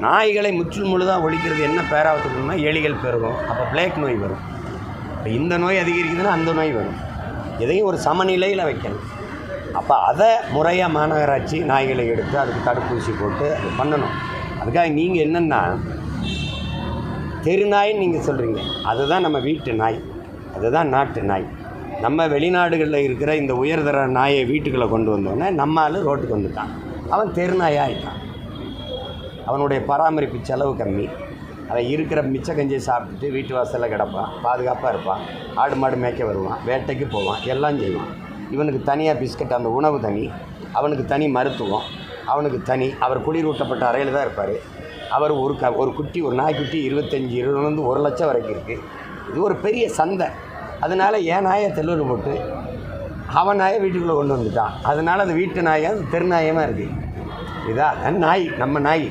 நாய்களை முற்றில் முழுதாக ஒழிக்கிறது என்ன பேராபத்துக்குன்னா எலிகள் பெருகும், அப்போ பிளேக் நோய் வரும். இப்போ இந்த நோய் அதிகரிக்குதுன்னா அந்த நோய் வரும். எதையும் ஒரு சமநிலையில் வைக்கணும். அப்போ அதை முறையாக மாநகராட்சி நாய்களை எடுத்து அதுக்கு தடுப்பூசி போட்டு அது பண்ணணும். அதுக்காக நீங்கள் என்னென்னா தெரு நாயின்னு நீங்கள் சொல்கிறீங்க, அதுதான் நம்ம வீட்டு நாய், அதுதான் நாட்டு நாய். நம்ம வெளிநாடுகளில் இருக்கிற இந்த உயர்தர நாயை வீட்டுக்குள்ளே கொண்டு வந்தோடனே நம்ம ஆள் ரோட்டுக்கு வந்துட்டான், அவன் தெரு நாயாக ஆகிட்டான். அவனுடைய பராமரிப்பு செலவு கம்மி, அவன் இருக்கிற மிச்ச கஞ்சியை சாப்பிட்டுட்டு வீட்டு வாசலில் கிடப்பான், பாதுகாப்பாக இருப்பான், ஆடு மாடு மேய்க்க வருவான், வேட்டைக்கு போவான், எல்லாம் செய்வான். இவனுக்கு தனியாக பிஸ்கட், அந்த உணவு தனி, அவனுக்கு தனி மருத்துவம், அவனுக்கு தனி, அவர் குளிரூட்டப்பட்ட அறையில் தான் இருப்பார். அவர் ஒரு குட்டி, ஒரு நாய்க்குட்டி 25-20 1 லட்சம் வரைக்கும் இருக்குது. இது ஒரு பெரிய சந்தை. அதனால் என் நாயை தெருவில் போட்டு அவன் நாயை வீட்டுக்குள்ளே கொண்டு வந்துட்டான். அதனால் அது வீட்டு நாயாக தெரு நாயமாக இருக்குது. இதான் நாய், நம்ம நாய்.